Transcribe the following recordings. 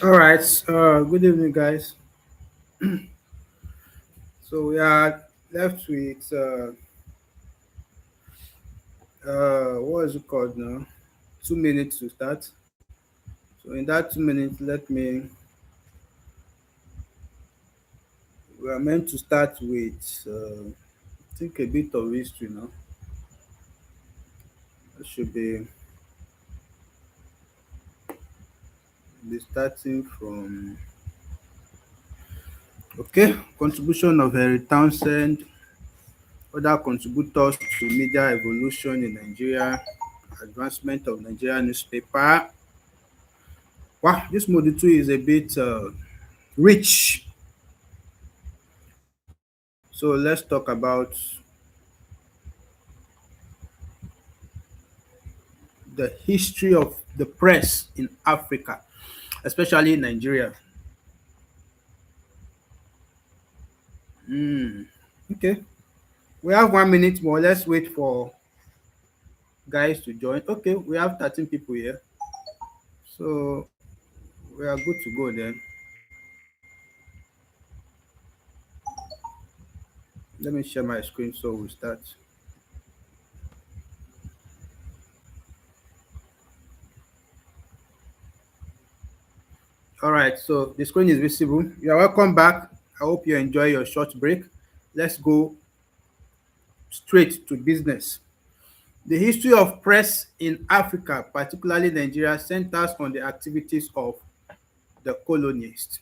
All right. Good evening, guys. So we are left with what is it called now? 2 minutes to start. So in that 2 minutes, let me. We are meant to start with I think a bit of history now. It should be starting from contribution of Henry Townsend, other contributors to media evolution in Nigeria, advancement of Nigeria newspaper. Wow, this module two is a bit rich. So let's talk about the history of the press in Africa, especially Nigeria. Mm, okay, we have 1 minute more. Let's wait for guys to join. Okay, we have 13 people here, so we are good to go then. Let me share my screen so we start. All right, so the screen is visible. You are welcome back. I hope you enjoy your short break. Let's go straight to business. The history of press in Africa, particularly Nigeria, centers on the activities of the colonists.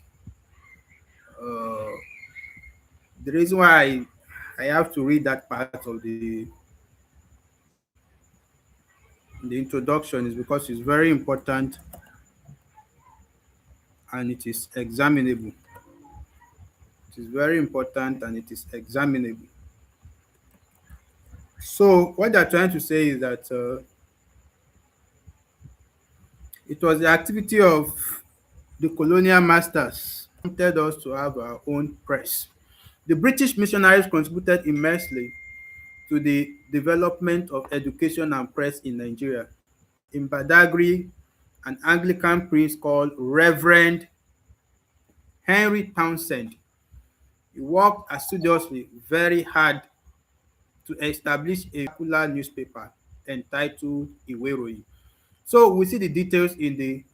Uh, the reason why I have to read that part of the introduction is because it's very important and it is examinable. It is very important and it is examinable. So what they're trying to say is that it was the activity of the colonial masters wanted us to have our own press. The British missionaries contributed immensely to the development of education and press in Nigeria. In Badagry, an Anglican priest called Reverend Henry Townsend, he worked assiduously, very hard to establish a popular newspaper entitled Iweroyi. So we see the details in the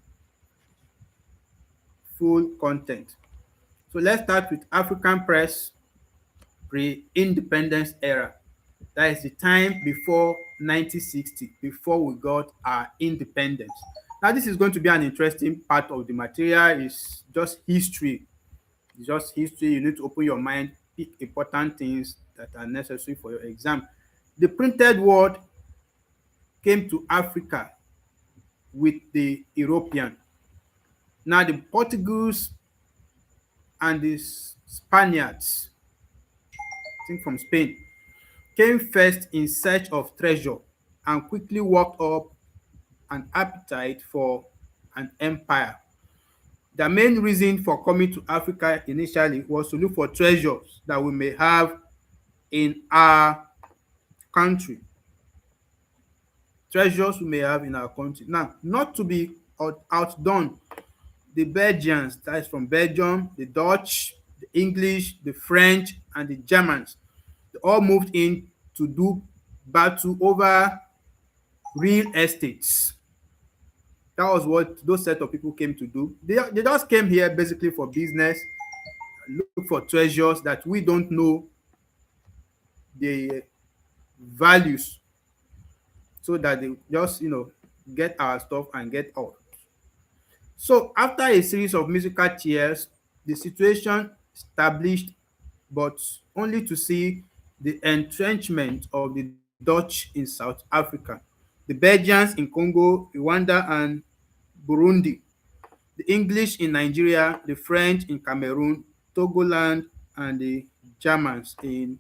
full content. So let's start with African press pre-independence era. That is the time before 1960, before we got our independence. Now, this is going to be an interesting part of the material. It's just history. It's just history. You need to open your mind, pick important things that are necessary for your exam. The printed word came to Africa with the European. Now, the Portuguese and the Spaniards, I think from Spain, came first in search of treasure and quickly worked up an appetite for an empire. The main reason for coming to Africa initially was to look for treasures that we may have in our country. Treasures we may have in our country. Now, not to be outdone, the Belgians, that is from Belgium, the Dutch, the English, the French, and the Germans, they all moved in to do battle over real estates. That was what those set of people came to do. They just came here basically for business, look for treasures that we don't know the values, so that they just get our stuff and get out. So after a series of musical chairs, the situation established, but only to see the entrenchment of the Dutch in South Africa, the Belgians in Congo, Rwanda, and Burundi, the English in Nigeria, the French in Cameroon, Togoland, and the Germans in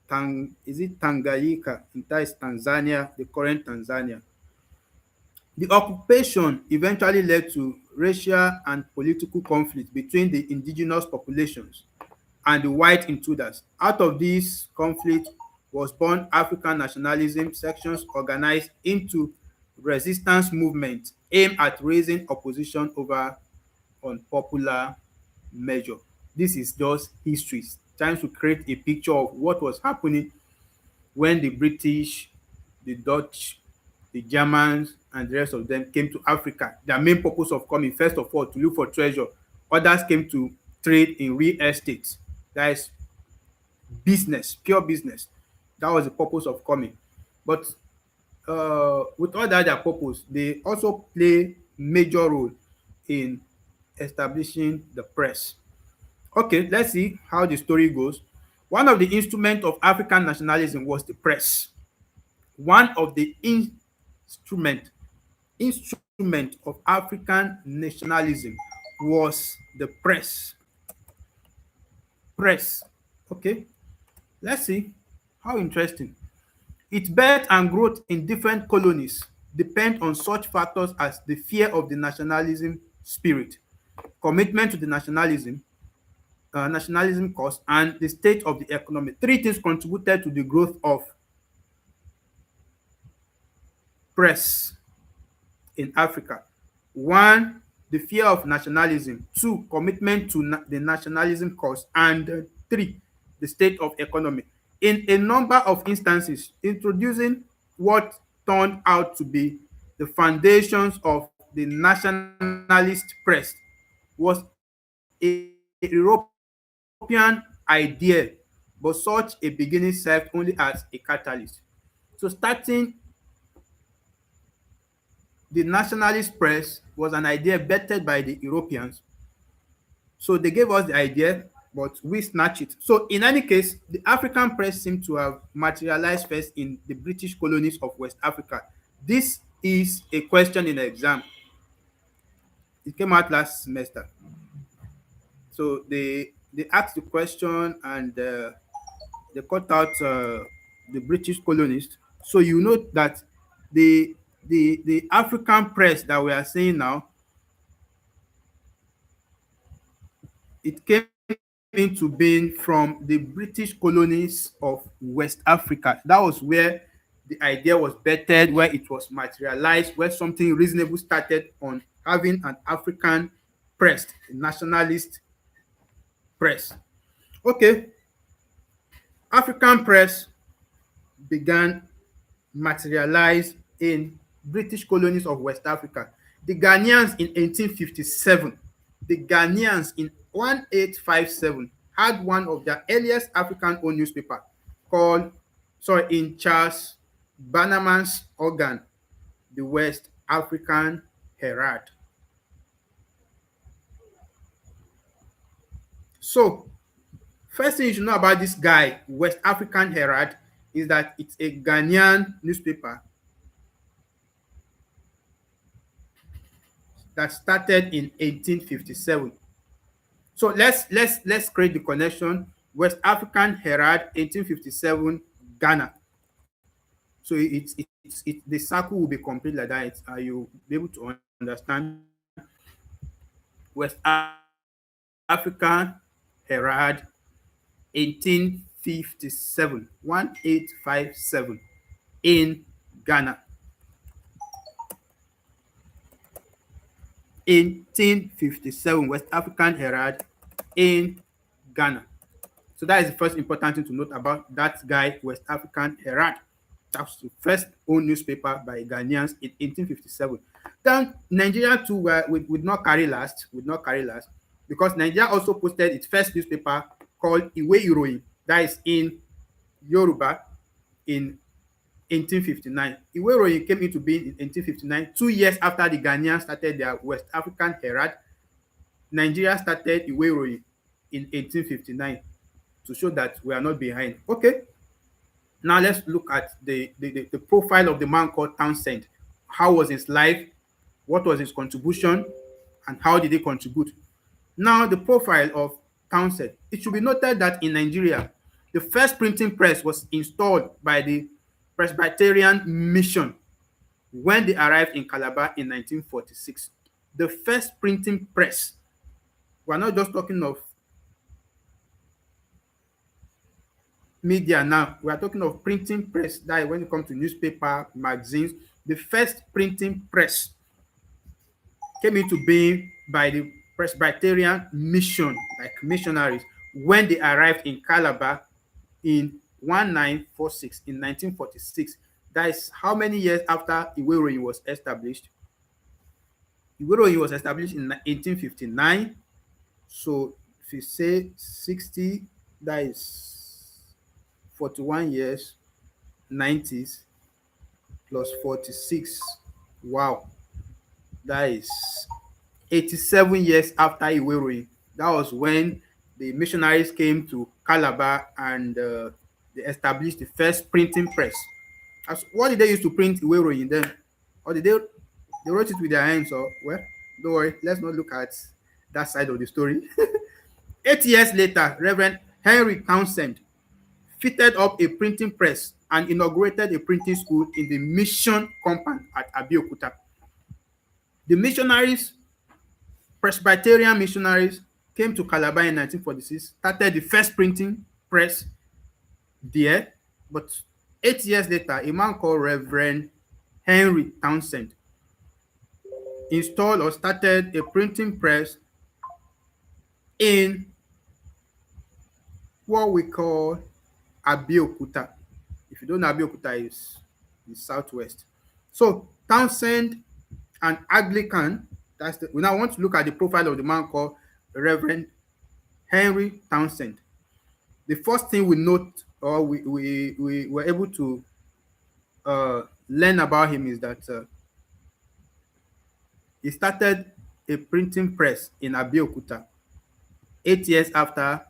Tanganyika? That is Tanzania, the current Tanzania. The occupation eventually led to racial and political conflict between the indigenous populations and the white intruders. Out of this conflict was born African nationalism sections organized into resistance movement aimed at raising opposition over on popular measure. This is just history, trying to create a picture of what was happening when the British, the Dutch, the Germans, and the rest of them came to Africa. Their main purpose of coming, first of all, to look for treasure. Others came to trade in real estate. That is business, pure business. That was the purpose of coming. But with all that their purpose, they also play major role in establishing the press. Okay, let's see how the story goes. One of the instruments of African nationalism was the press. One of the instrument of African nationalism was the press. Press. Okay, let's see. How interesting. Its birth and growth in different colonies depend on such factors as the fear of the nationalism spirit, commitment to the nationalism cause, and the state of the economy. Three things contributed to the growth of press in Africa. One, the fear of nationalism. Two, commitment to the nationalism cause. And three, the state of economy. In a number of instances, introducing what turned out to be the foundations of the nationalist press was a European idea, but such a beginning served only as a catalyst. So starting the nationalist press was an idea bettered by the Europeans. So they gave us the idea, but we snatched it. So in any case, the African press seemed to have materialized first in the British colonies of West Africa. This is a question in the exam. It came out last semester. So they asked the question and they cut out the British colonists. So you note that the African press that we are seeing now, it came into being from the British colonies of West Africa. That was where the idea was bettered, where it was materialized, where something reasonable started on having an African press, a nationalist press. Okay, African press began materialize in British colonies of West Africa. The Ghanaians in 1857, the Ghanaians in 1857 had one of their earliest African-owned newspaper called, in Charles Bannerman's organ, the West African Herald. So, first thing you should know about this guy, West African Herald, is that it's a Ghanaian newspaper that started in 1857. So let's create the connection. West African Herald, 1857, Ghana. So the circle will be complete like that. You'll be able to understand. West African Herald, 1857, 1857 in Ghana. 1857, West African Herald in Ghana. So that is the first important thing to note about that guy, West African Herald. That was the first owned newspaper by Ghanaians in 1857. Then Nigeria too would not carry last, because Nigeria also posted its first newspaper called Iwe Iroyin, that is in Yoruba, in 1859. Iwe Iroyin came into being in 1859, 2 years after the Ghanaians started their West African Herald. Nigeria started Iwe Iroyin in 1859 to show that we are not behind. Okay, now let's look at the profile of the man called Townsend. How was his life? What was his contribution? And how did he contribute? Now, the profile of Townsend. It should be noted that in Nigeria, the first printing press was installed by the Presbyterian Mission when they arrived in Calabar in 1946. The first printing press. We're not just talking of media now. We are talking of printing press. That when it comes to newspaper, magazines, the first printing press came into being by the Presbyterian mission, like missionaries, when they arrived in Calabar in 1946, in 1946. That is how many years after Iweroyin was established? Iweroyin was established in 1859. So if you say 60, that is 41 years, 90s plus 46. Wow, that is 87 years after Iweroyin. That was when the missionaries came to Calabar and they established the first printing press. As what did they use to print Iweroyin then? Or did they wrote it with their hands? Or well, don't worry, let's not look at that side of the story. 8 years later, Reverend Henry Townsend fitted up a printing press and inaugurated a printing school in the mission compound at Abeokuta. The missionaries, Presbyterian missionaries, came to Calabar in 1946, started the first printing press there, but 8 years later, a man called Reverend Henry Townsend installed or started a printing press in what we call Abeokuta. If you don't know, Abeokuta is the southwest. So Townsend, an Anglican, we now want to look at the profile of the man called Reverend Henry Townsend. The first thing we note, or we were able to learn about him, is that he started a printing press in Abeokuta 8 years after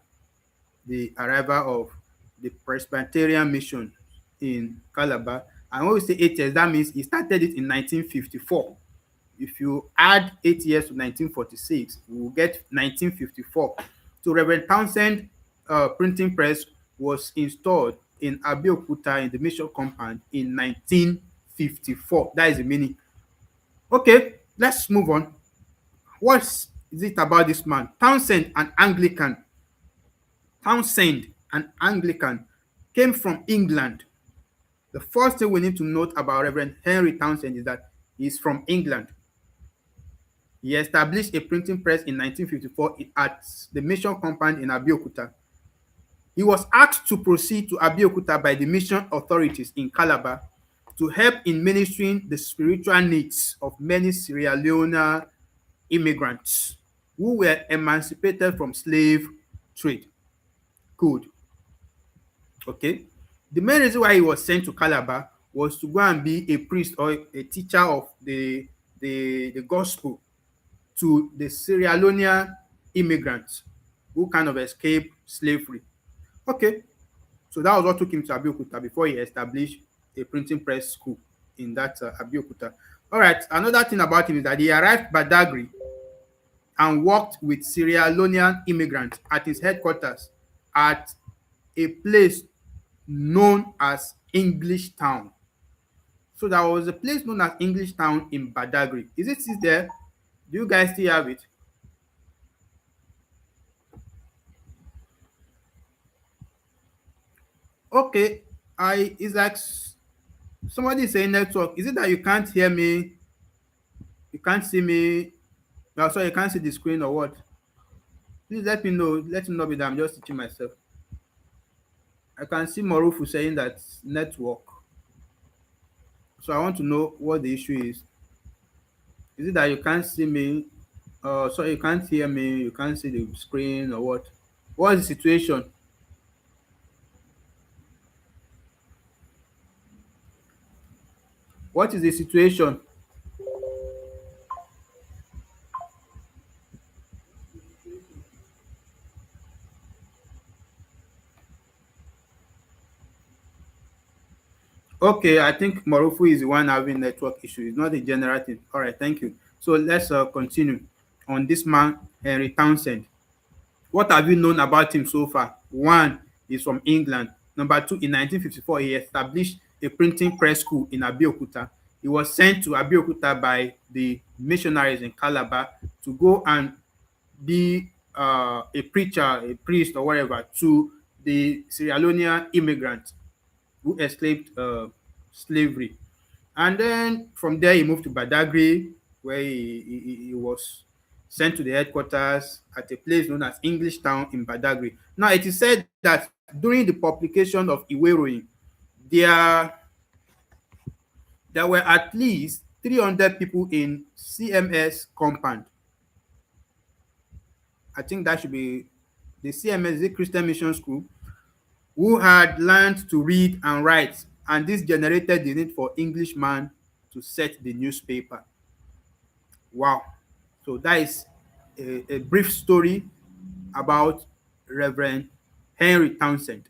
the arrival of the Presbyterian mission in Calabar. And when we say 8 years, that means he started it in 1954. If you add 8 years to 1946, we will get 1954. So Reverend Townsend printing press was installed in Abeokuta in the mission compound in 1954. That is the meaning. Okay, let's move on. What is it about this man? Townsend, an Anglican. Townsend, an Anglican, came from England. The first thing we need to note about Reverend Henry Townsend is that he's from England. He established a printing press in 1954 at the mission compound in Abeokuta. He was asked to proceed to Abeokuta by the mission authorities in Calabar to help in ministering the spiritual needs of many Sierra Leone immigrants who were emancipated from slave trade. Good. Okay. The main reason why he was sent to Calabar was to go and be a priest or a teacher of the gospel to the Sierra Leone immigrants who kind of escaped slavery. Okay, so that was what took him to Abeokuta before he established a printing press school in that Abeokuta. All right, another thing about him is that he arrived Badagry and worked with Sierra Leonean immigrants at his headquarters at a place known as English Town. So there was a place known as English Town in Badagry. Is it still there? Do you guys still have it? Okay, it's like somebody is saying network. Is it that you can't hear me? You can't see me? No, sorry, you can't see the screen or what? Please let me know. Let me know that I'm just teaching myself. I can see Morufu saying that network. So I want to know what the issue is. Is it that you can't see me? Sorry, you can't hear me, you can't see the screen or what? What is the situation? What is the situation? Okay, I think Morufu is the one having network issues. It's not a general thing. All right, thank you. So let's continue on this man, Henry Townsend. What have you known about him so far? One, he's from England. Number two, in 1954, he established a printing press school in Abeokuta. He was sent to Abeokuta by the missionaries in Calabar to go and be a preacher, a priest, or whatever to the Sierra Leonean immigrants who escaped slavery. And then from there, he moved to Badagry, where he was sent to the headquarters at a place known as English Town in Badagry. Now, it is said that during the publication of Iweroyin, there there were at least 300 people in CMS compound. I think that should be the CMS, the Christian Mission School, who had learned to read and write, and this generated the need for Englishman to set the newspaper. Wow. So that is a brief story about Reverend Henry Townsend.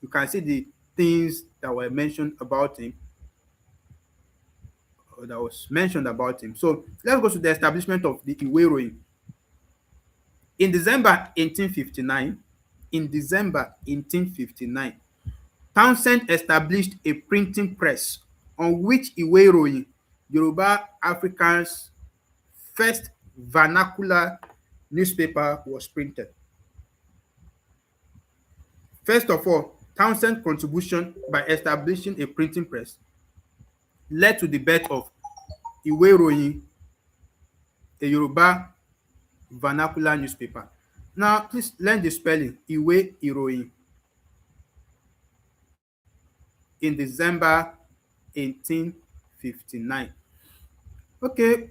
You can see the things that were mentioned about him, or that was mentioned about him. So let's go to the establishment of the Iweroyin. In December 1859, in December 1859, Townsend established a printing press on which Iweroyin, Yoruba Africans' first vernacular newspaper, was printed. First of all, Townsend's contribution by establishing a printing press led to the birth of Iweroyin, a Yoruba vernacular newspaper. Now, please learn the spelling Iwe Iroyin. In December 1859. Okay,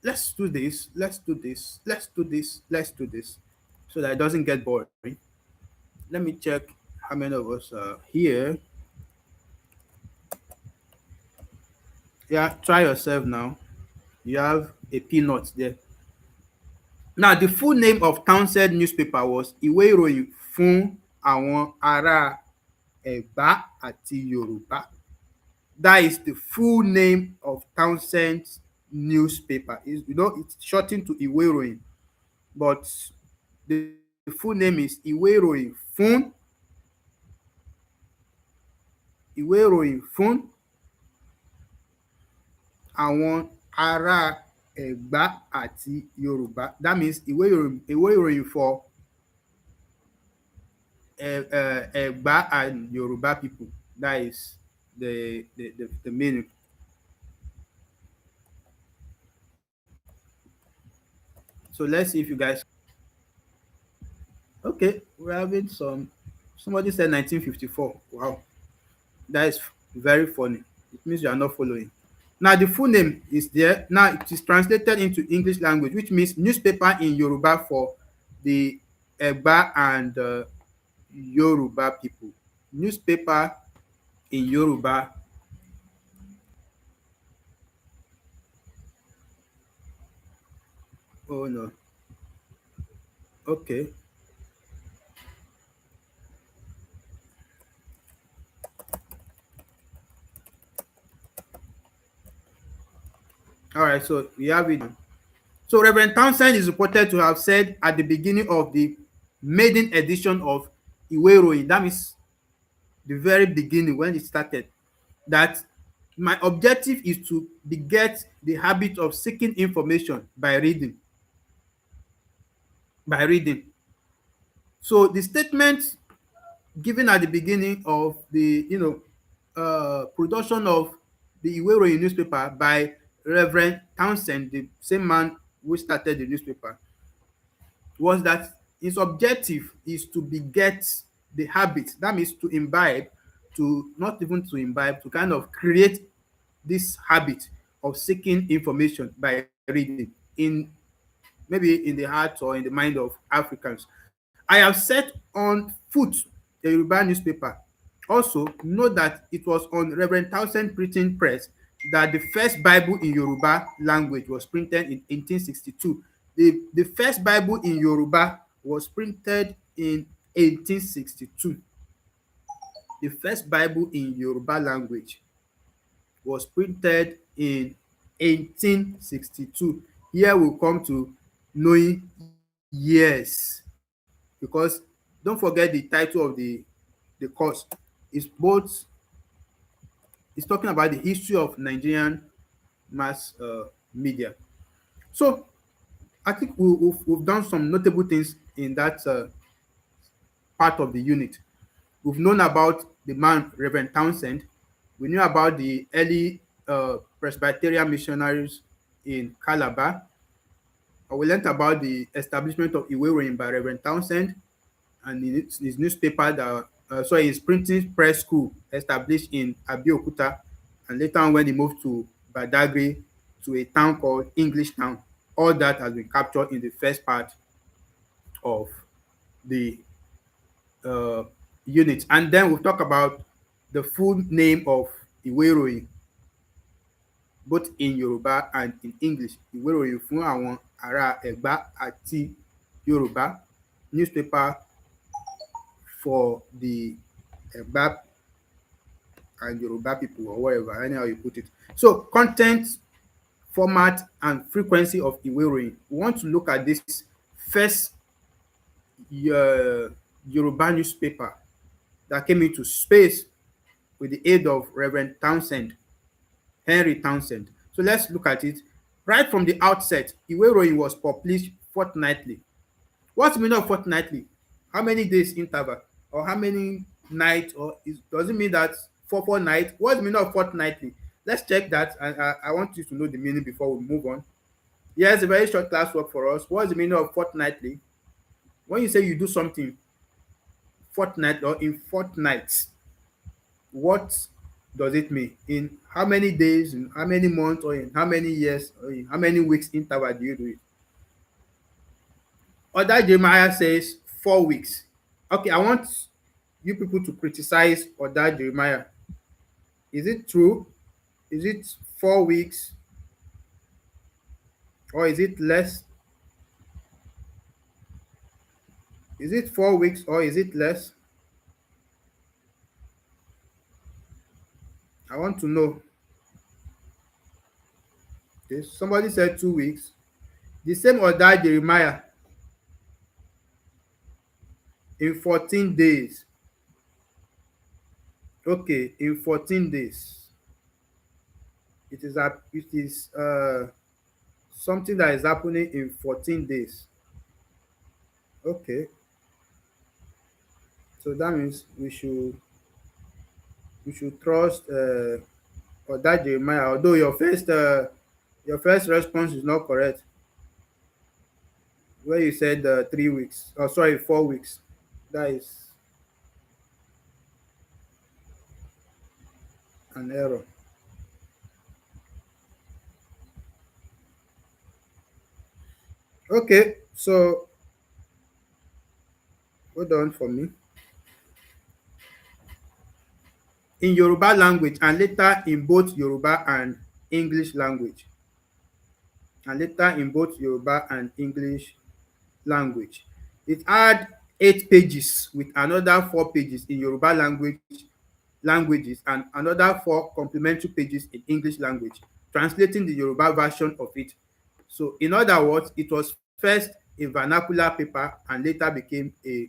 let's do this, let's do this, let's do this, let's do this, so that it doesn't get boring. Let me check how many of us are here. Yeah, try yourself now. You have a peanut there. Now, the full name of Townsend newspaper was Ìwé Ìròyìn fún àwọn ará Ẹ̀gbá àti Yorùbá. That is the full name of Townsend's newspaper. It's shortened to Ìwé Ìròyìn, but the full name is Ìwé Ìròyìn fún àwọn ará Ẹ̀gbá àti Yorùbá. That means Ìwé Ìròyìn for Ẹ̀gbá and Yoruba people. That is the meaning. So let's see if you guys. Okay, we're having some. Somebody said 1954. Wow, that is very funny. It means you are not following. Now the full name is there. Now it is translated into English language, which means newspaper in Yoruba for the Egba and Yoruba people. Newspaper in Yoruba. Oh no. Okay. All right, so we have it. So Reverend Townsend is reported to have said at the beginning of the maiden edition of Ìwé Ìròyìn, that means the very beginning when it started, that my objective is to beget the habit of seeking information by reading. By reading. So the statement given at the beginning of the production of the Ìwé Ìròyìn newspaper by Reverend Townsend, the same man who started the newspaper, was that his objective is to beget the habit. That means to imbibe, to not even to imbibe, to kind of create this habit of seeking information by reading in maybe in the heart or in the mind of Africans. I have set on foot a Yoruba newspaper. Also, note that it was on Reverend Townsend Printing Press that the first Bible in Yoruba language was printed in 1862. The first Bible in Yoruba was printed in 1862. The first Bible in Yoruba language was printed in 1862. Here we come to knowing years, because don't forget the title of the course is both. It's talking about the history of Nigerian mass media. So I think we've done some notable things in that part of the unit. We've known about the man Reverend Townsend. We knew about the early Presbyterian missionaries in Calabar. We learnt about the establishment of Iwe Iroyin by Reverend Townsend and his newspaper that his printing press school established in Abeokuta, and later on when he moved to Badagry, to a town called English Town. All that has been captured in the first part of the uh, unit. And then we'll talk about the full name of Iwe Iroyin, both in Yoruba and in English. Ìwé ìròyìn fún àwọn ará Ẹ̀gbá àti Yorùbá, newspaper for the Ẹ̀gbá and Yoruba people, or whatever, anyhow you put it. So content, format and frequency of ìwé ìròyìn. We want to look at this first Yoruba newspaper that came into space with the aid of Reverend Townsend, Henry Townsend. So let's look at it. Right from the outset, ìwé ìròyìn was published fortnightly. What's the meaning of fortnightly? How many days interval? Or how many nights? Or does it mean that four nights? What's the meaning of fortnightly? Let's check that. And I want you to know the meaning before we move on. Here's a very short classwork for us. What's the meaning of fortnightly? When you say you do something fortnight or in fortnights, what does it mean? In how many days, in how many months, or in how many years, or in how many weeks interval do you do it? Other Jeremiah says 4 weeks. Okay, I want you people to criticize Other Jeremiah. Is it true? Is it 4 weeks or is it less? Is it 4 weeks or is it less? I want to know. Okay, somebody said 2 weeks. The same Other Jeremiah in 14 days. Okay, in 14 days. It is something that is happening in 14 days. Okay, so that means we should trust Other Jeremiah, although your first response is not correct, where you said 3 weeks. Oh, sorry, 4 weeks. That is an error. Okay, so hold on for me. In Yoruba language and later in both Yoruba and English language. And later in both Yoruba and English language. It had 8 pages with another 4 pages in Yoruba languages and another 4 complementary pages in English language, translating the Yoruba version of it. So in other words, it was first a vernacular paper and later became a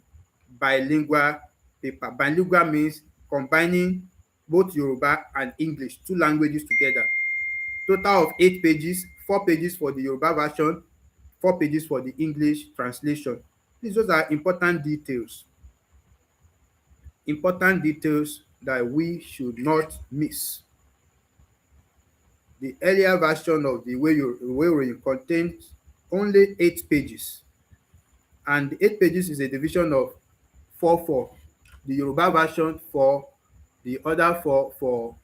bilingual paper. Bilingual means combining both Yoruba and English, two languages together. Total of 8 pages, 4 pages for the Yoruba version, 4 pages for the English translation. Those are important details that we should not miss. The earlier version of the Iwe contains only 8 pages, and the 8 pages is a division of 4 4. The Yoruba version 4, the other 4 for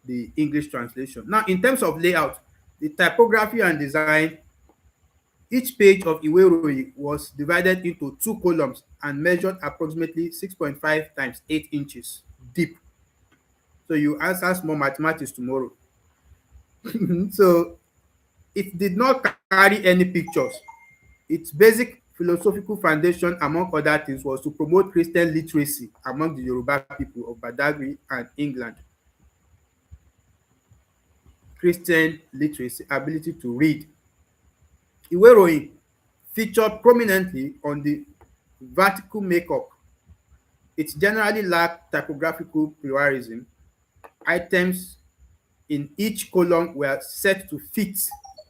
the English translation. Now, in terms of layout, the typography and design, each page of Iwe was divided into 2 columns and measured approximately 6.5 times 8 inches deep. So you answer small mathematics tomorrow. So it did not carry any pictures. Its basic philosophical foundation, among other things, was to promote Christian literacy among the Yoruba people of Badagry and England. Christian literacy, ability to read. Iwe featured prominently on the vertical makeup. It generally lacked typographical pluralism. Items in each column were set to fit.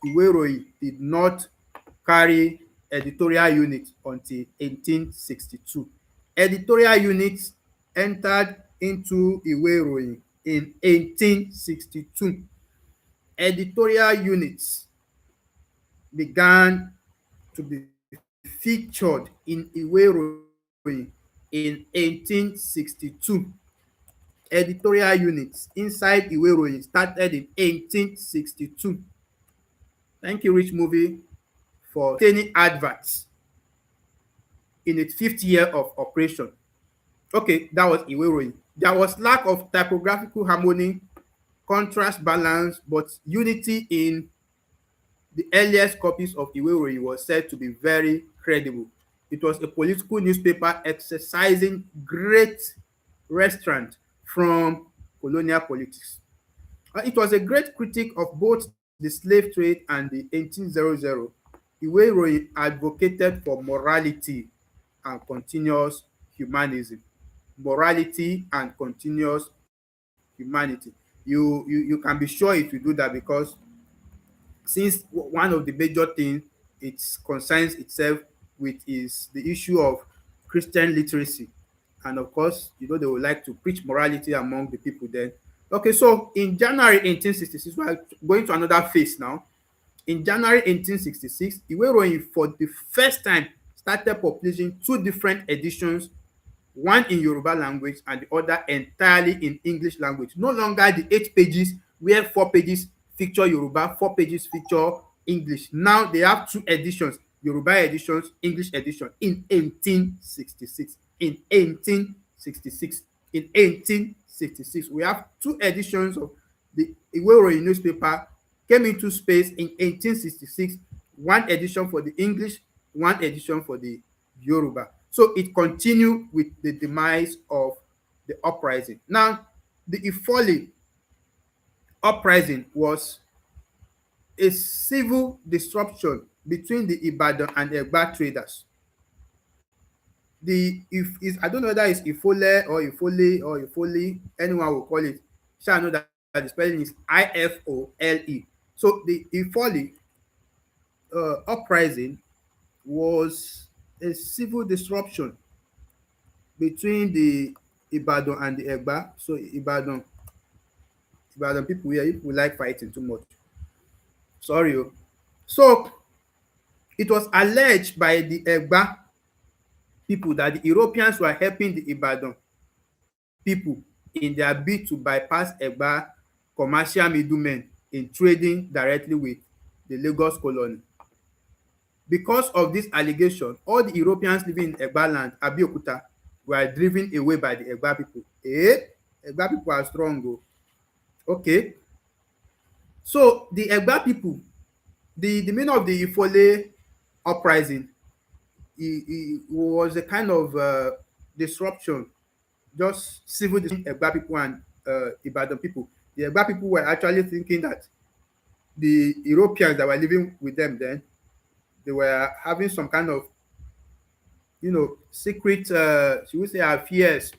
Iwe did not carry editorial unit until 1862. Editorial units entered into Iwe in 1862. Editorial units began to be featured in ìwé ìròyìn in 1862. Editorial units inside ìwé ìròyìn started in 1862. Thank you, Rich Movie, for obtaining adverts in its fifth year of operation. Okay, that was ìwé ìròyìn. There was lack of typographical harmony, contrast balance, but unity in the earliest copies of ìwé ìròyìn was said to be very credible. It was a political newspaper exercising great restraint from colonial politics. It was a great critic of both the slave trade and the 1800. Ìwé ìròyìn advocated for morality and continuous humanism. Morality and continuous humanity. You can be sure it will do that, because since one of the major things it concerns itself with is the issue of Christian literacy. And of course, they would like to preach morality among the people then. Okay, so in January 1866, we are going to another phase now. In January 1866, ìwé ìròyìn for the first time started publishing two different editions, one in Yoruba language and the other entirely in English language. No longer the 8 pages where 4 pages feature Yoruba, 4 pages feature English. Now they have two editions, Yoruba editions, English edition, in 1866. In 1866. In 1866. We have two editions of the ìwé ìròyìn newspaper came into space in 1866. One edition for the English, one edition for the Yoruba. So it continued with the demise of the uprising. Now, the Ifoli uprising was a civil disruption between the Ibadan and Egba traders. I don't know whether it's Ifole or Ifoli, anyone will call it. Shall know that the spelling is Ifole. So the Ifoli uprising was a civil disruption between the Ibadan and the Egba. So Ibadan people here, if we like fighting too much. Sorry. So it was alleged by the Egba people that the Europeans were helping the Ibadan people in their bid to bypass Egba commercial middlemen in trading directly with the Lagos colony. Because of this allegation, all the Europeans living in Egba land, Abeokuta, were driven away by the Egba people. Egba people are strong. Okay. So the Egba people, the meaning of the Ifole uprising, it was a kind of disruption, just civil disruption, Egba people and Ibadan people. The Egba people were actually thinking that the Europeans that were living with them then, they were having some kind of, secret, should we say, affairs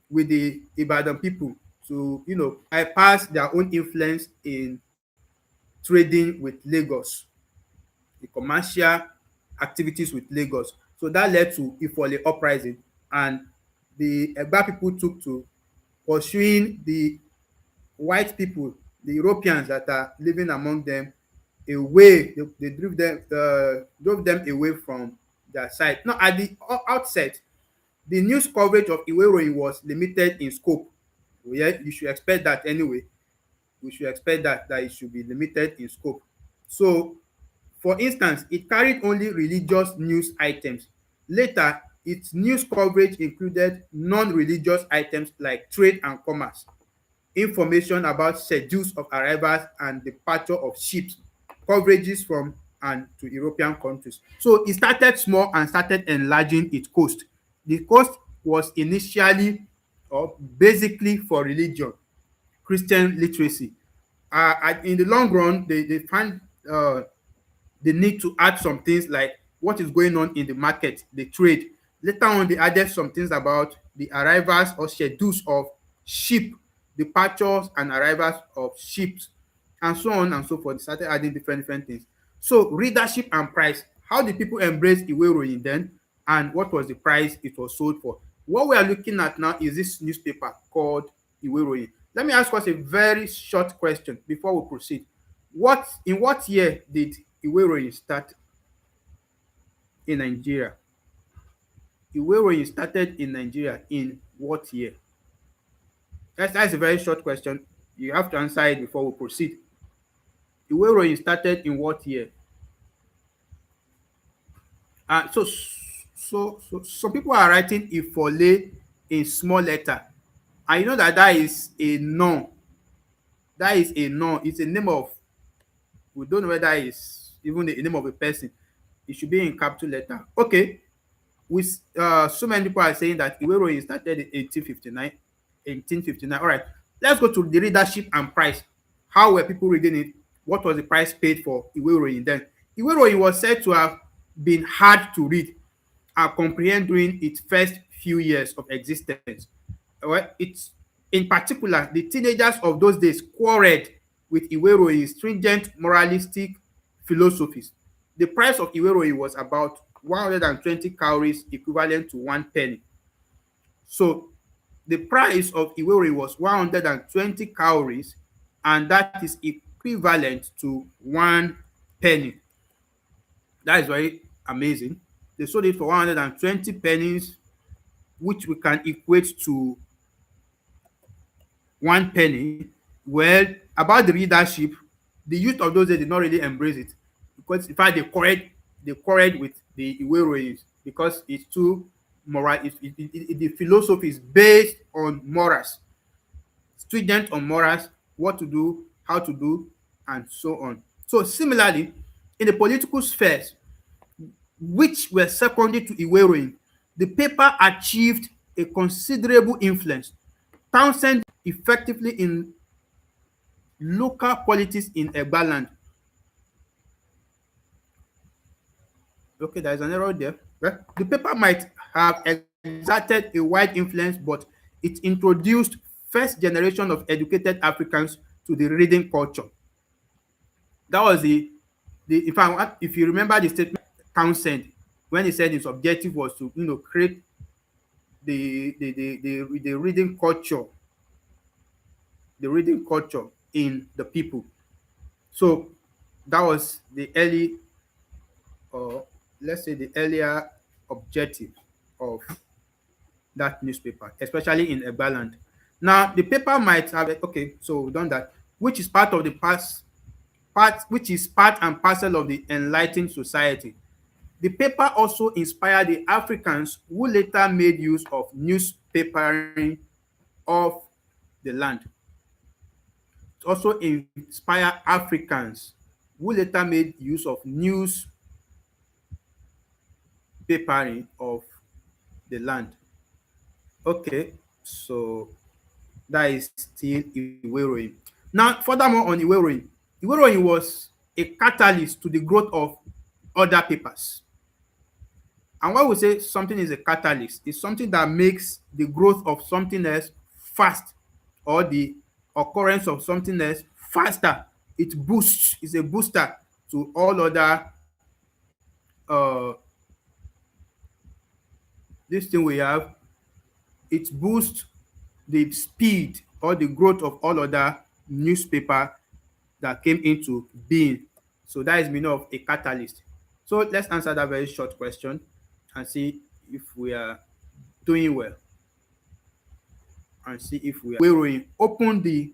with the Ibadan people to, bypass their own influence in trading with Lagos, the commercial activities with Lagos. So that led to Ifole uprising, and the Egba people took to pursuing the white people, the Europeans that are living among them, away. They drove them away from their side. Now, at the outset, the news coverage of ìwé ìròyìn was limited in scope. Yeah, you should expect that anyway. We should expect that it should be limited in scope. So, for instance, it carried only religious news items. Later, its news coverage included non-religious items like trade and commerce, information about schedules of arrivals and departure of ships, coverages from and to European countries. So it started small and started enlarging its coast. The coast was initially or basically for religion, Christian literacy. In the long run, they find the need to add some things like what is going on in the market, the trade. Later on, they added some things about the arrivals or schedules of ship, departures and arrivals of ships, and so on and so forth. They started adding different things. So readership and price. How did people embrace ìwé ìròyìn then, and what was the price it was sold for? What we are looking at now is this newspaper called ìwé ìròyìn. Let me ask us a very short question before we proceed. In what year did ìwé ìròyìn start in Nigeria? Ìwé ìròyìn started in Nigeria in what year? That's a very short question. You have to answer it before we proceed. Ìwé ìròyìn started in what year? So some people are writing Ifole in small letter. And you know that that is a non. That is a non. It's a name of, we don't know whether it's even the name of a person. It should be in capital letter. Okay. With so many people are saying that Iwe Iroyin started in 1859. 1859. All right. Let's go to the readership and price. How were people reading it? What was the price paid for Iwe Iroyin then? Iwe Iroyin was said to have been hard to read and comprehend during its first few years of existence. Well, it's in particular the teenagers of those days quarreled with Iwe Iroyin's stringent moralistic philosophies. The price of Iwe Iroyin was about 120 cowries, equivalent to 1 penny. So the price of Iwe Iroyin was 120 cowries, and that is equivalent to 1 penny. That is very amazing. They sold it for 120 pennies, which we can equate to 1 penny. Well, about the readership, the youth of those days did not really embrace it, because in fact they quarreled with the Iwe Iroyins because it's too moral. The philosophy is based on morals, stringent on morals, what to do, how to do, and so on. So similarly, in the political spheres, which were secondary to Iwe Iroyin, the paper achieved a considerable influence. Townsend effectively in local politics in Egbaland. Okay, there is an error there. Well, the paper might have exerted a wide influence, but it introduced first generation of educated Africans to the reading culture. That was the if you remember the statement Townsend, when he said his objective was to create the reading culture in the people. So that was the early, or let's say the earlier objective of that newspaper, especially in Egbaland. Now the paper might have, okay, so we've done that, which is part of the which is part and parcel of the enlightened society. The paper also inspired the Africans who later made use of newspapering of the land. It also inspired Africans who later made use of newspapering of the land. Okay, so that is still Iwe Iroyin. Now, furthermore on Iwe Iroyin was a catalyst to the growth of other papers. And when we say something is a catalyst, it's something that makes the growth of something else fast, or the occurrence of something else faster. It boosts, it's a booster to all other uh this thing we have. It boosts the speed or the growth of all other newspaper that came into being. So that is meaning of a catalyst. So let's answer that very short question and see if we are doing well, and see if we are Iwe open the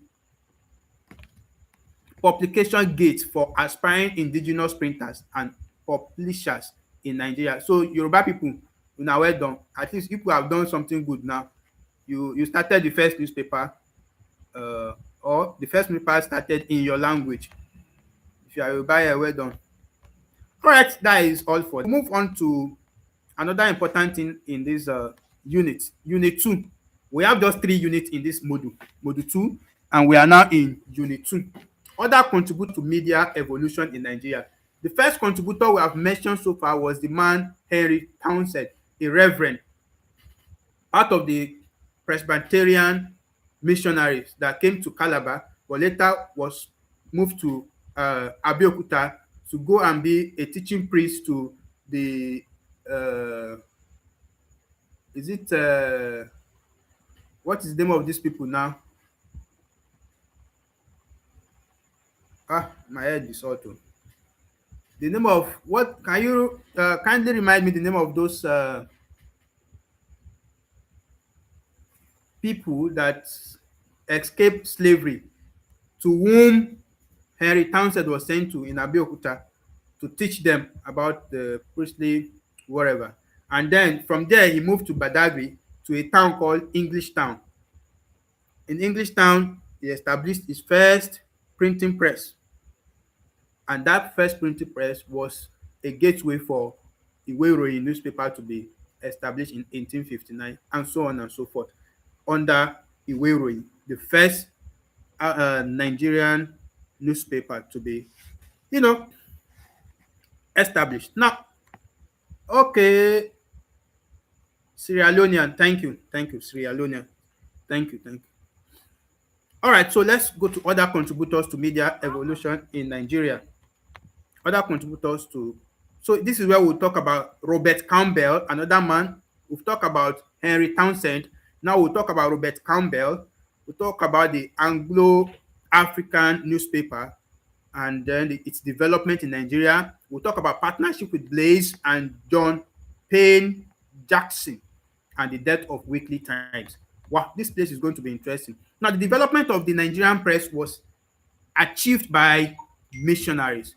publication gate for aspiring indigenous printers and publishers in Nigeria. So Yoruba people, una well done. At least people have done something good now. You started the first newspaper, or the first newspaper started in your language. If you are Yoruba, well done. All right, that is all for. Move on to another important thing in this unit. Unit 2. We have just 3 units in this module 2, and we are now in unit 2. Other contribute to media evolution in Nigeria. The first contributor we have mentioned so far was the man Henry Townsend, a reverend, part of the Presbyterian missionaries that came to Calabar, but later was moved to Abeokuta to go and be a teaching priest to the is it what is the name of these people now? My head is auto. The name of what? Can you kindly remind me the name of those people that escaped slavery, to whom Henry Townsend was sent to in Abeokuta to teach them about the priestly whatever. And then from there he moved to Badagry, to a town called English Town. In English Town, he established his first printing press, and that first printing press was a gateway for Iwe Iroyin newspaper to be established in 1859, and so on and so forth, under Iwe Iroyin, the first Nigerian newspaper to be, you know, established. Now, okay, Sierra Leonean, thank you, Sierra Leonean, thank you. All right, so let's go to other contributors to media evolution in Nigeria. Other contributors to, so this is where we'll talk about Robert Campbell, another man. We've talked about Henry Townsend. Now we'll talk about Robert Campbell. We'll talk about the Anglo-African newspaper, and then its development in Nigeria. We'll talk about partnership with Blaze and John Payne Jackson, and the death of Weekly Times. Wow, this place is going to be interesting. Now, the development of the Nigerian press was achieved by missionaries.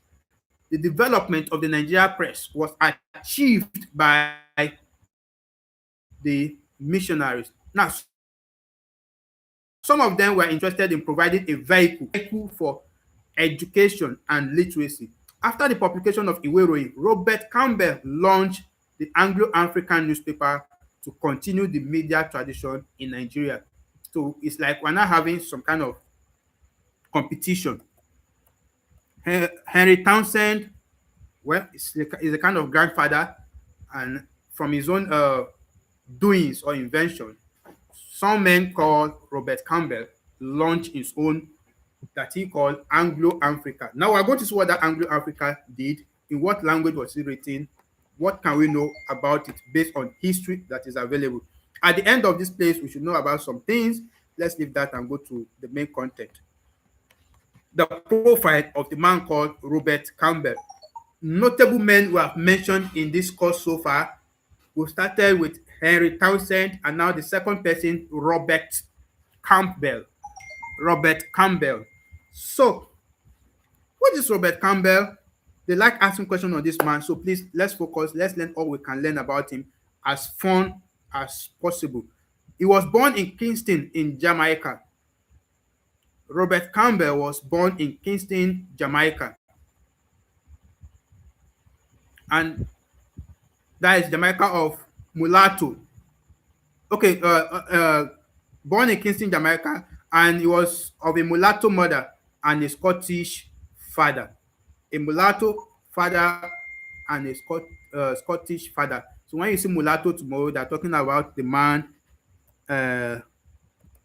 The development of the Nigerian press was achieved by the missionaries. Now, some of them were interested in providing a vehicle for education and literacy. After the publication of Iwe Iroyin, Robert Campbell launched the Anglo-African newspaper to continue the media tradition in Nigeria. So it's like we're now having some kind of competition. Henry Townsend, well, is a kind of grandfather, and from his own doings or invention, some men called Robert Campbell launched his own that he called Anglo-Africa. Now we're going to see what that Anglo-Africa did, in what language was it written, what can we know about it based on history that is available. At the end of this place, we should know about some things. Let's leave that and go to the main content. The profile of the man called Robert Campbell. Notable men who have mentioned in this course so far. We started with Henry Townsend, and now the second person, Robert Campbell. Robert Campbell. So, what is Robert Campbell? They like asking questions on this man, so please let's focus. Let's learn all we can learn about him as fun as possible. He was born in Kingston in Jamaica. Robert Campbell was born in Kingston, Jamaica. And that is Jamaica of mulatto. Okay, born in Kingston, Jamaica, and he was of a mulatto mother and a Scottish father. A mulatto father and a Scottish father. So when you see mulatto tomorrow, they're talking about the man uh,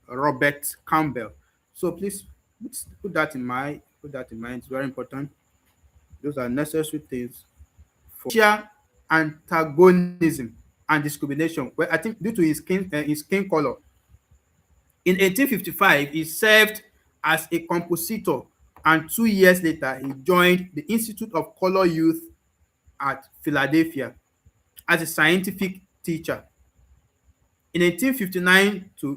Robert Campbell. So please put that in mind. Put that in mind. It's very important. Those are necessary things for racial antagonism and discrimination. Well, I think due to his skin color. In 1855, he served as a compositor, and 2 years later, he joined the Institute of Color Youth at Philadelphia as a scientific teacher. In 1859 to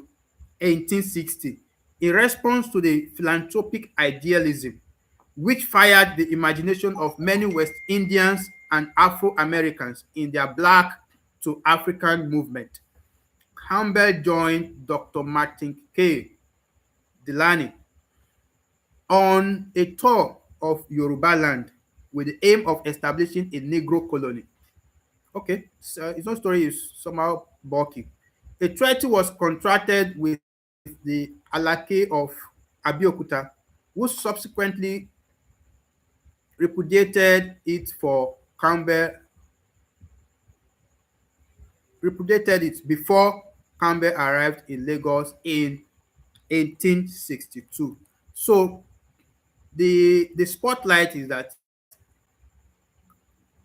1860, in response to the philanthropic idealism which fired the imagination of many West Indians and Afro-Americans in their Black to African movement, Campbell joined Dr. Martin K. Delany on a tour of Yoruba land with the aim of establishing a Negro colony. Okay, so his own story is somehow bulky. A treaty was contracted with the Alake of Abeokuta, who subsequently repudiated it for Campbell, repudiated it before Campbell arrived in Lagos in 1862. So the spotlight is that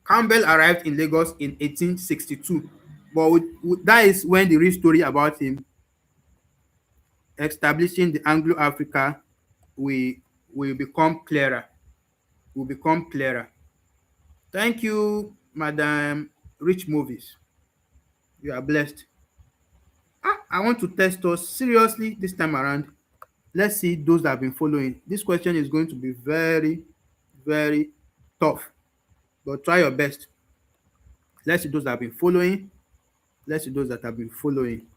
Campbell arrived in Lagos in 1862, but that is when the real story about him establishing the Anglo-Africa will become clearer. Will become clearer. Thank you, Madam Rich Movies. You are blessed. I want to test us seriously this time around. Let's see those that have been following. This question is going to be very, very tough, but try your best. Let's see those that have been following. Let's see those that have been following.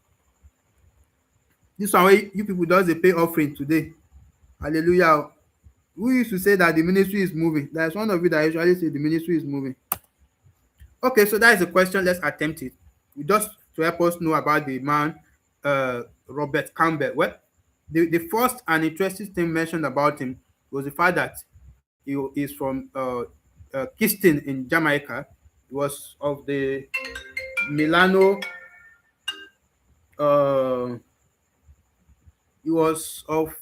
This one wey you people just dey pay offering today. Hallelujah. Who used to say that the ministry is moving? There is one of you that usually say the ministry is moving. Okay, so that is the question. Let's attempt it. Just to help us know about the man, Robert Campbell. Well, the first and interesting thing mentioned about him was the fact that he is from Kingston in Jamaica. He was of the Milano. Uh, he was of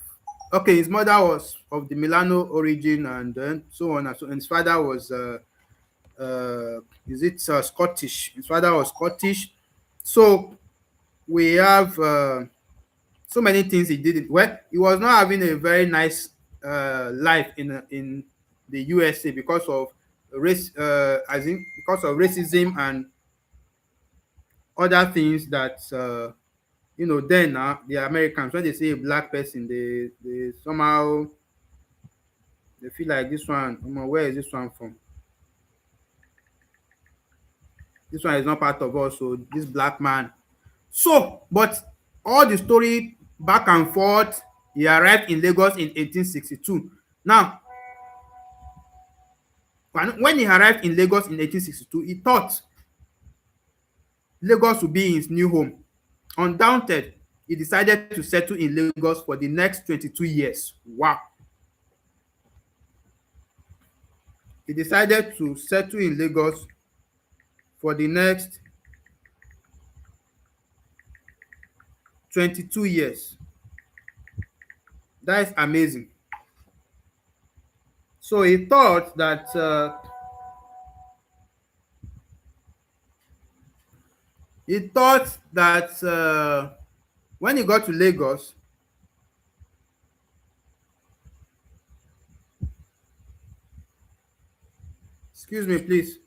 okay. His mother was of the Milano origin, and then so on and so. And his father was is it Scottish? His father was Scottish. So we have so many things he did. Well, he was not having a very nice life in the USA because of race, as in because of racism and other things that then the Americans, when they see a black person, they somehow they feel like this one. Where is this one from? This one is not part of us. So this black man. So, but all the story back and forth, he arrived in Lagos in 1862. Now, when he arrived in Lagos in 1862, he thought Lagos would be his new home. Undaunted, he decided to settle in Lagos for the next 22 years. Wow. He decided to settle in Lagos for the next 22 years. That is amazing. So he thought that when he got to Lagos, excuse me, please.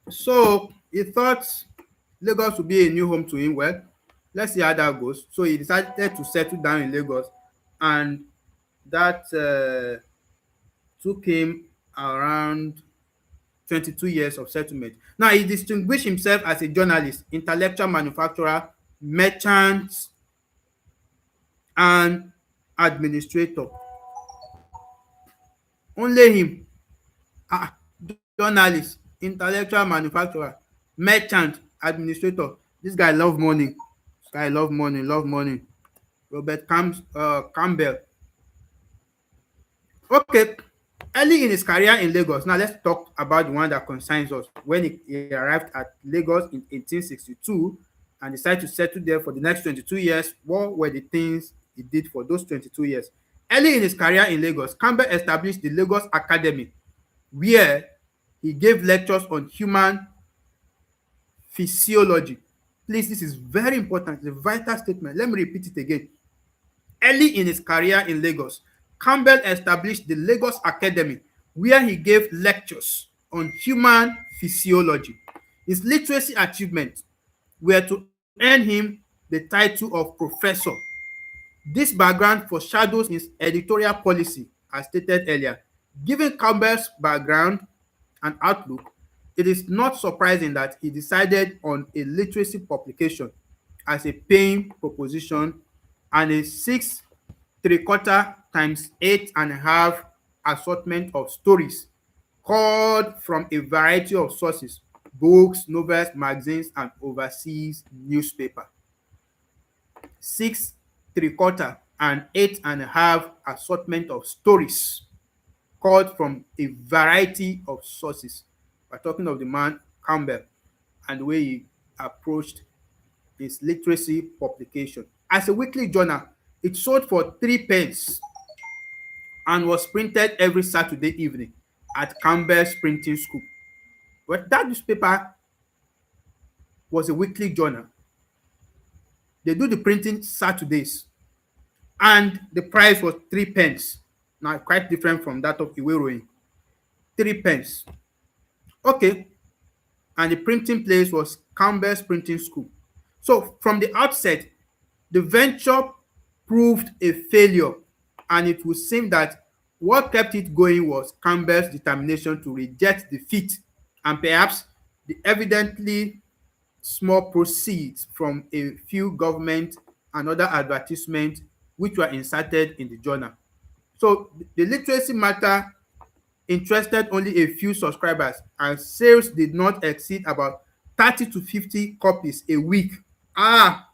So he thought Lagos would be a new home to him. Well, let's see how that goes. So he decided to settle down in Lagos, and that took him around 22 years of settlement. Now, he distinguished himself as a journalist, intellectual manufacturer, merchant, and administrator. Only him. Ah, journalist, intellectual manufacturer, merchant, administrator. This guy love money. This guy love money, love money. Campbell. Okay. Early in his career in Lagos, now let's talk about the one that concerns us. When he arrived at Lagos in 1862 and decided to settle there for the next 22 years, what were the things he did for those 22 years? Early in his career in Lagos, Campbell established the Lagos Academy, where he gave lectures on human physiology. Please, this is very important. It's a vital statement. Let me repeat it again. Early in his career in Lagos, Campbell established the Lagos Academy, where he gave lectures on human physiology. His literacy achievements were to earn him the title of professor. This background foreshadows his editorial policy, as stated earlier. Given Campbell's background and outlook, it is not surprising that he decided on a literacy publication as a paying proposition and a 6¾ times 8½ assortment of stories called from a variety of sources: books, novels, magazines, and overseas newspaper. 6¾ and 8½ assortment of stories called from a variety of sources. We're talking of the man Campbell and the way he approached his literacy publication. As a weekly journal, it sold for 3 pence and was printed every Saturday evening at Campbell's printing school. But that newspaper was a weekly journal. They do the printing Saturdays. and the price was 3 pence. Now, quite different from that of Iwe Iroyin. 3 pence. Okay, and the printing place was Campbell's Printing School. So, from the outset, the venture proved a failure, and it would seem that what kept it going was Campbell's determination to reject defeat and perhaps the evidently small proceeds from a few government and other advertisements which were inserted in the journal. So the literacy matter interested only a few subscribers, and sales did not exceed about 30 to 50 copies a week. Ah,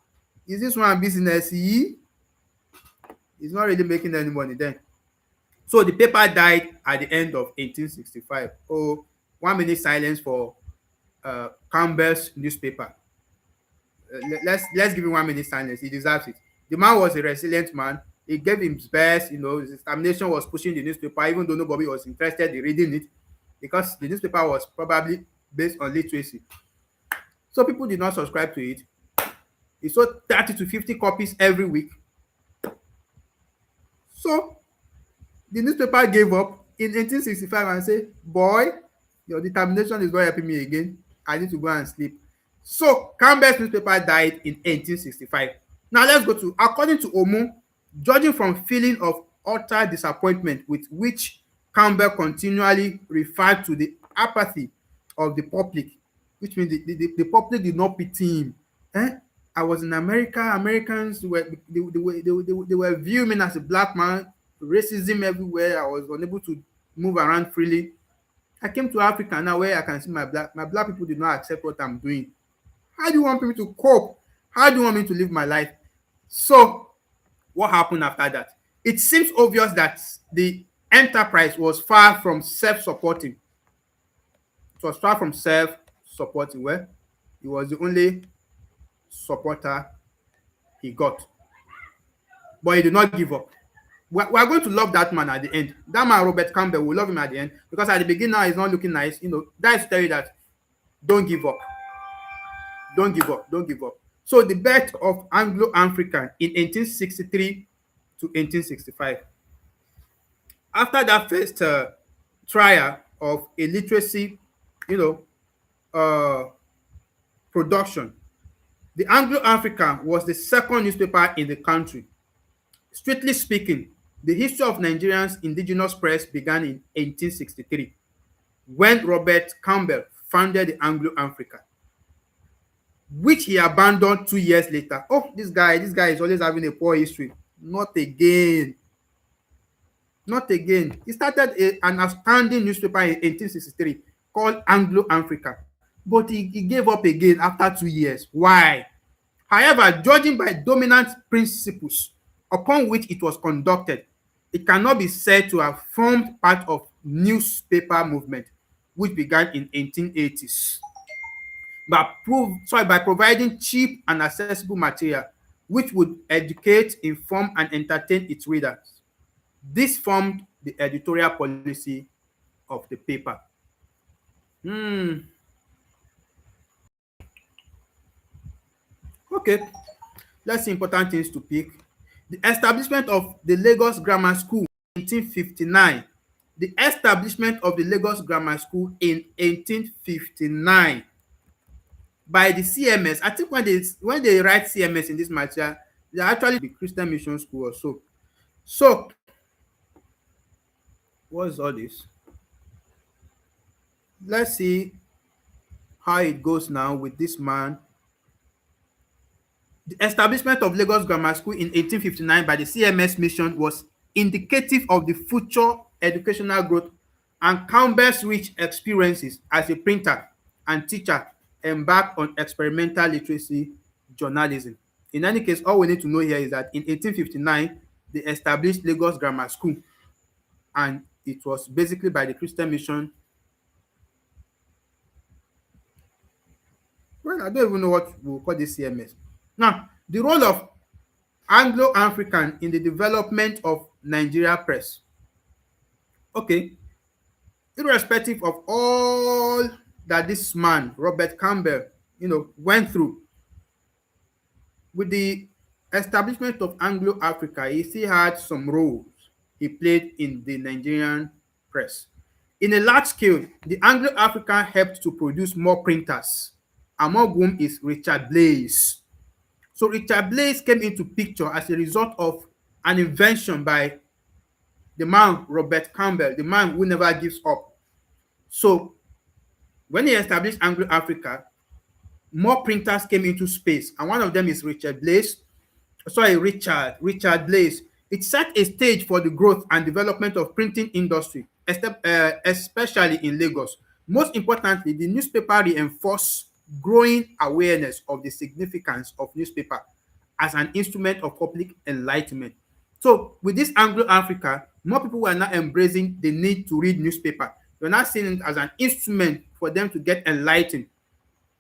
is this one business? It's not really making any money then. So the paper died at the end of 1865. Oh, 1 minute silence for Campbell's newspaper. Let's give him 1 minute silence. He deserves it. The man was a resilient man. He gave his best. His determination was pushing the newspaper, even though nobody was interested in reading it, because the newspaper was probably based on literacy. So people did not subscribe to it. He sold 30 to 50 copies every week. So the newspaper gave up in 1865 and said, "Boy, your determination is not helping me again. I need to go and sleep." So Campbell's newspaper died in 1865. Now let's go to, according to Omu, judging from feeling of utter disappointment with which Campbell continually referred to the apathy of the public, which means the public did not pity him. I was in America. Americans were they were viewing me as a black man. Racism everywhere. I was unable to move around freely. I came to Africa now where I can see my black people did not accept what I'm doing. How do you want me to cope? How do you want me to live my life? So, what happened after that? It seems obvious that the enterprise was far from self-supporting. It was far from self-supporting. Well, he was the only supporter he got. But he did not give up. We are going to love that man at the end. That man, Robert Campbell, we love him at the end, because at the beginning now he's not looking nice. That is to tell you that don't give up. Don't give up. Don't give up. So the birth of Anglo-African in 1863 to 1865. After that first trial of a literacy, you know, uh, production, the Anglo-African was the second newspaper in the country. Strictly speaking, the history of Nigerians' indigenous press began in 1863 when Robert Campbell founded the Anglo-African, which he abandoned 2 years later. Oh, this guy is always having a poor history. Not again. Not again. He started an outstanding newspaper in 1863 called Anglo-African, but he gave up again after 2 years. Why? However, judging by dominant principles upon which it was conducted, it cannot be said to have formed part of newspaper movement, which began in 1880s. By providing cheap and accessible material which would educate, inform, and entertain its readers. This formed the editorial policy of the paper. Okay, let's see important things to pick. The establishment of the Lagos Grammar School in 1859. The establishment of the Lagos Grammar School in 1859 by the CMS. I think when they write CMS in this material, they actually the Christian Mission School or so. So, what is all this? Let's see how it goes now with this man. The establishment of Lagos Grammar School in 1859 by the CMS mission was indicative of the future educational growth and Campbell's rich experiences as a printer and teacher embarked on experimental literacy journalism. In any case, all we need to know here is that in 1859, they established Lagos Grammar School, and it was basically by the Christian Mission. Well, I don't even know what we'll call this CMS. Now, the role of Anglo-African in the development of Nigeria press. Okay, irrespective of all that this man, Robert Campbell, went through with the establishment of Anglo-Africa, he still had some roles he played in the Nigerian press. In a large scale, the Anglo-African helped to produce more printers, among whom is Richard Blaze. So Richard Blaze came into picture as a result of an invention by the man Robert Campbell, the man who never gives up. So when he established Anglo-Africa, more printers came into space, and one of them is Richard Blaze. It set a stage for the growth and development of printing industry, especially in Lagos. Most importantly, the newspaper reinforced growing awareness of the significance of newspaper as an instrument of public enlightenment. So with this Anglo-Africa, more people were now embracing the need to read newspaper. They're not seeing it as an instrument for them to get enlightened.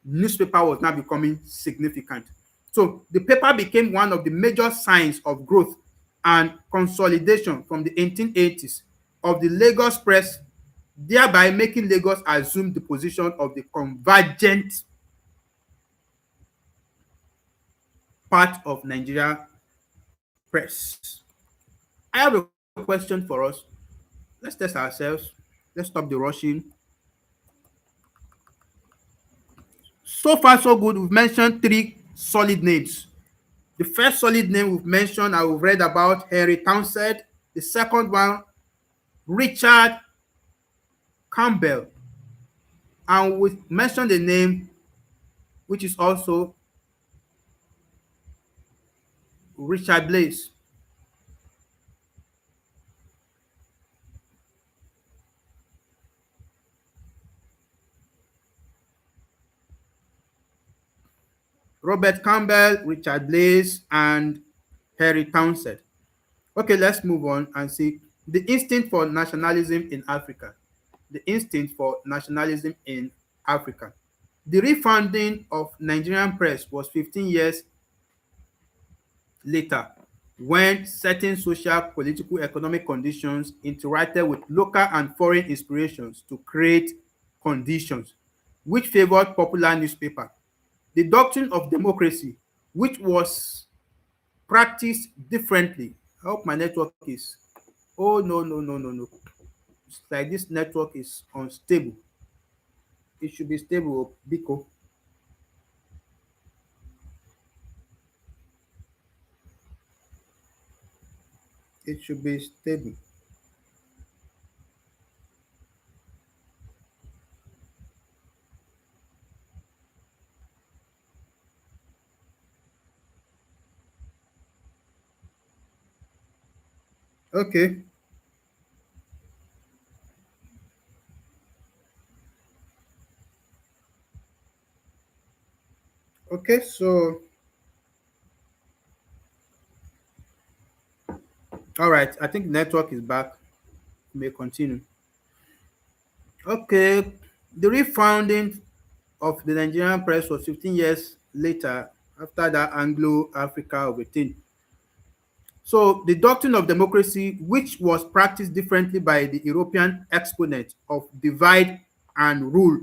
Newspaper was now becoming significant. So the paper became one of the major signs of growth and consolidation from the 1880s of the Lagos press, thereby making Lagos assume the position of the convergent part of Nigeria press. I have a question for us. Let's test ourselves. Let's stop the rushing. So far, so good. We've mentioned three solid names. The first solid name we've mentioned, I have read about Henry Townsend. The second one, Richard Campbell. And we mentioned the name, which is also Richard Blaze. Robert Campbell, Richard Blaze, and Henry Townsend. Okay, let's move on and see the instinct for nationalism in Africa. The instinct for nationalism in Africa. The refounding of Nigerian press was 15 years later, when certain social, political, economic conditions interacted with local and foreign inspirations to create conditions which favored popular newspaper. The doctrine of democracy, which was practiced differently. I hope my network is. Oh, no, no, no, no, no. It's like this network is unstable. It should be stable, Biko. It should be stable. Okay. Okay, so all right. I think network is back. We may continue. Okay. The refounding of the Nigerian press was 15 years later after that Anglo-Africa overthing. So the doctrine of democracy, which was practiced differently by the European exponent of divide and rule,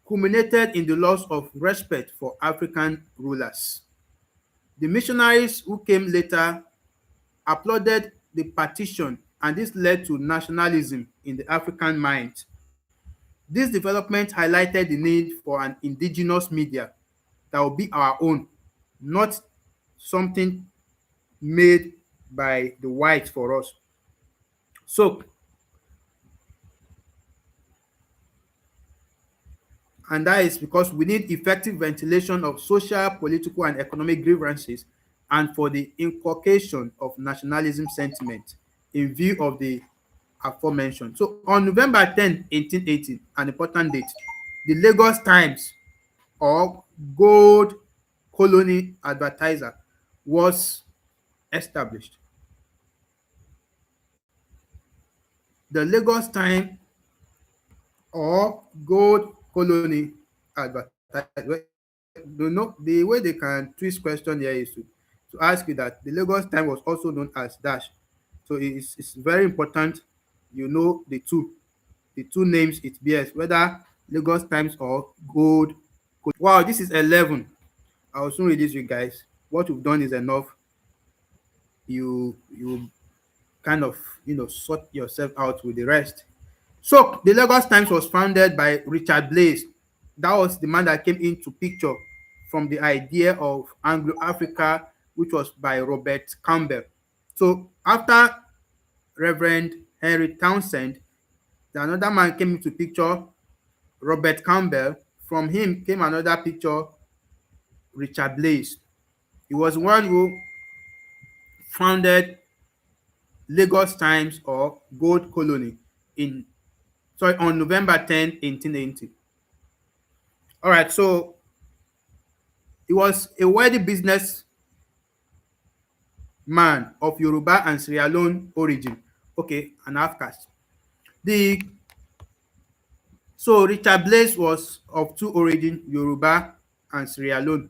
culminated in the loss of respect for African rulers. The missionaries who came later applauded the partition, and this led to nationalism in the African mind. This development highlighted the need for an indigenous media that will be our own, not something made by the whites for us. So, and that is because we need effective ventilation of social, political, and economic grievances, and for the inculcation of nationalism sentiment in view of the aforementioned. So on November 10, 1880, an important date, the Lagos Times, or Gold Colony Advertiser, was established. The Lagos Times or Gold Colony Advertiser. You know, the way they can twist question here is to ask you that the Lagos Times was also known as Dash. So it's very important you know the two names it bears, whether Lagos Times or Gold. Wow, this is 11. I will soon read this, you guys. what you've done is enough. You kind of sort yourself out with the rest. So the Lagos Times was founded by Richard Blaze. That was the man that came into picture from the idea of Anglo-Africa, which was by Robert Campbell. So after Reverend Henry Townsend, another man came into picture, Robert Campbell. From him came another picture, Richard Blaze. He was one who founded Lagos Times or Gold Colony in on November 10, 1880. All right, so he was a wealthy business man of Yoruba and Sierra Leone origin. Okay, an half caste. The So Richard Blaze was of two origin, Yoruba and Sierra Leone.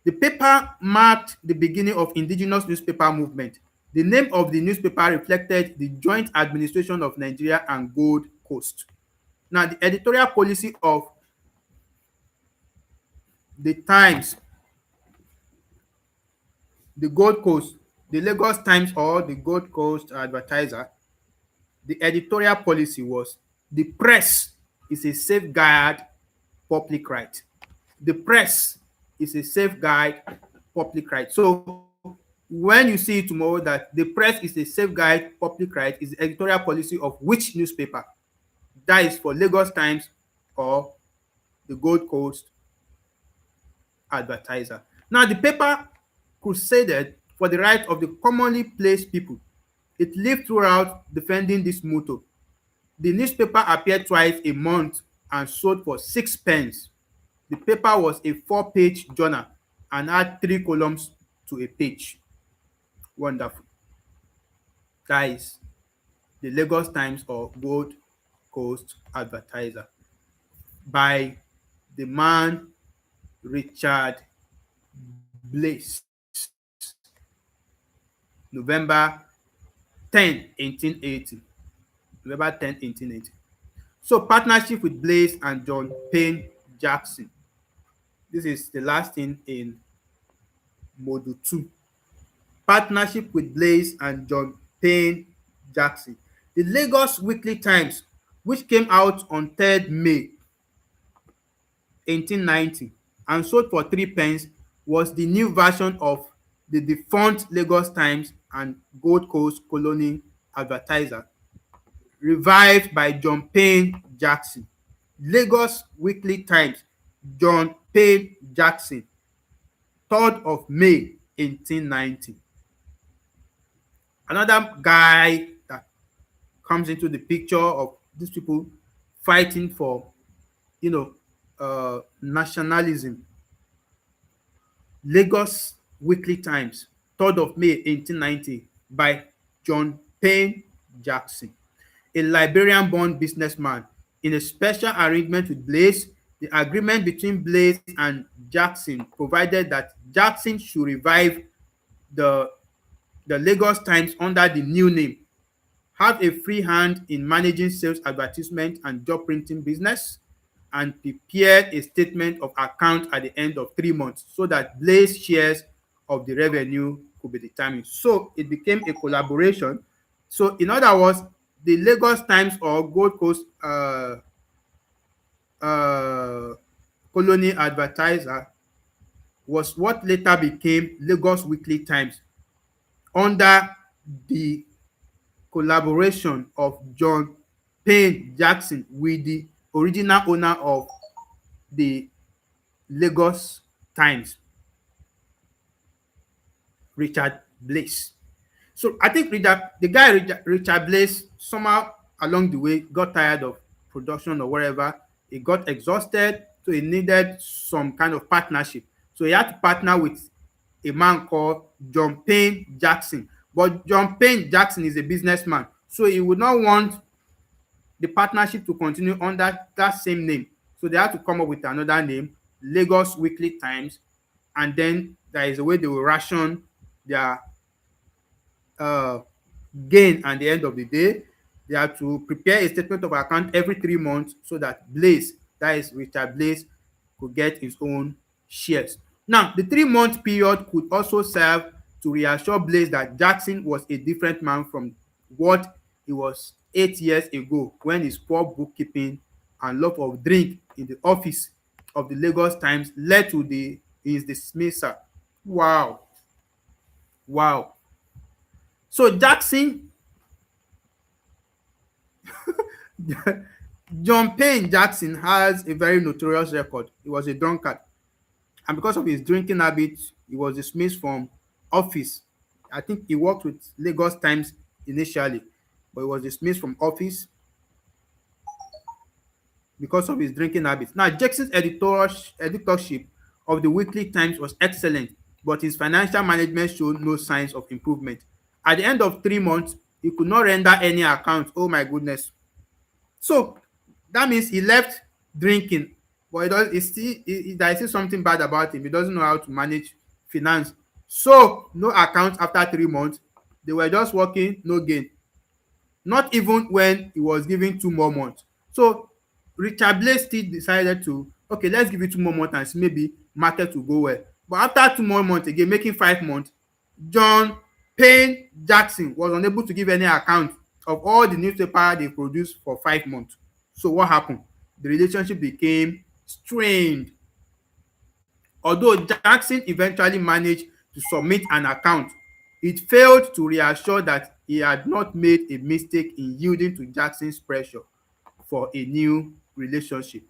The paper marked the beginning of indigenous newspaper movement. The name of the newspaper reflected the joint administration of Nigeria and Gold Coast. Now, the editorial policy of the Times, the Gold Coast, the Lagos Times or the Gold Coast Advertiser, the editorial policy was the press is a safeguard public right. The press is a safeguard public right. So when you see tomorrow that the press is a safeguard public right, is the editorial policy of which newspaper? That is for Lagos Times or the Gold Coast Advertiser. Now, the paper crusaded for the right of the commonly placed people. It lived throughout defending this motto. The newspaper appeared twice a month and sold for 6 pence. The paper was a 4-page journal and had 3 columns to a page. Wonderful. That is the Lagos Times or Gold Coast Advertiser by the man Richard Blaze, November 10, 1880. November 10, 1880. So partnership with Blaze and John Payne Jackson. This is the last thing in Module 2. Partnership with Blaze and John Payne Jackson. The Lagos Weekly Times, which came out on 3rd May 1890 and sold for 3 pence, was the new version of the defunct Lagos Times and Gold Coast Colony Advertiser, revived by John Payne Jackson. Lagos Weekly Times, John Payne Jackson, 3rd of May 1890. Another guy that comes into the picture of these people fighting for, nationalism. Lagos Weekly Times, 3rd of May 1890, by John Payne Jackson, a Liberian-born businessman. In a special arrangement with Blaze, the agreement between Blaze and Jackson provided that Jackson should revive the Lagos Times under the new name, have a free hand in managing sales, advertisement, and job printing business, and prepare a statement of account at the end of 3 months so that Blaze shares of the revenue could be determined. So it became a collaboration. So in other words, the Lagos Times or Gold Coast Colony Advertiser was what later became Lagos Weekly Times under the collaboration of John Payne Jackson with the original owner of the Lagos Times, Richard Blaze. So I think Richard Blaze somehow along the way got tired of production or whatever. He got exhausted, so he needed some kind of partnership. So he had to partner with a man called John Payne Jackson. But John Payne Jackson is a businessman, so he would not want the partnership to continue under that same name. So they had to come up with another name, Lagos Weekly Times, and then there is a way they will ration their gain at the end of the day. They have to prepare a statement of account every 3 months so that Blaze, that is Richard Blaze, could get his own shares. Now, the 3 month period could also serve to reassure Blaze that Jackson was a different man from what he was 8 years ago, when his poor bookkeeping and love of drink in the office of the Lagos Times led to his dismissal. Wow, wow. So Jackson, John Payne Jackson has a very notorious record. He was a drunkard, and because of his drinking habits, he was dismissed from office. I think he worked with Lagos Times initially, but he was dismissed from office because of his drinking habits. Now, Jackson's editorship of the Weekly Times was excellent, but his financial management showed no signs of improvement. At the end of 3 months, he could not render any account. Oh my goodness. So that means he left drinking, but there is still something bad about him. He doesn't know how to manage finance. So no account after 3 months. They were just working, no gain. Not even when he was given 2 more months. So Richard Blaze still decided to, okay, let's give it 2 more months and see, maybe market will go well. But after 2 more months again, making 5 months, John Payne Jackson was unable to give any account of all the newspaper they produced for 5 months. So what happened? The relationship became strained. Although Jackson eventually managed to submit an account, it failed to reassure that he had not made a mistake in yielding to Jackson's pressure for a new relationship.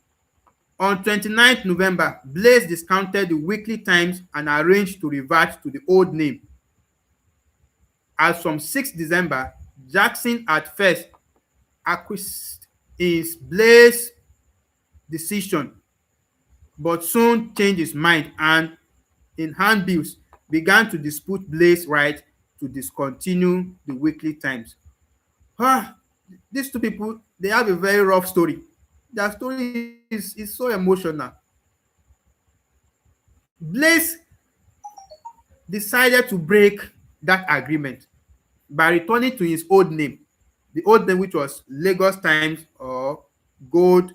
On 29th November, Blaze discounted the Weekly Times and arranged to revert to the old name. As from 6th December, Jackson at first acquiesced in Blaze's decision, but soon changed his mind and, in handbills, began to dispute Blaze's right to discontinue the Weekly Times. Ah, these two people, they have a very rough story. Their story is so emotional. Blaze decided to break that agreement by returning to his old name, the old name which was Lagos Times or Gold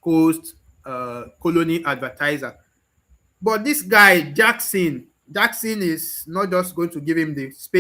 Coast Colony Advertiser. But this guy, Jackson is not just going to give him the space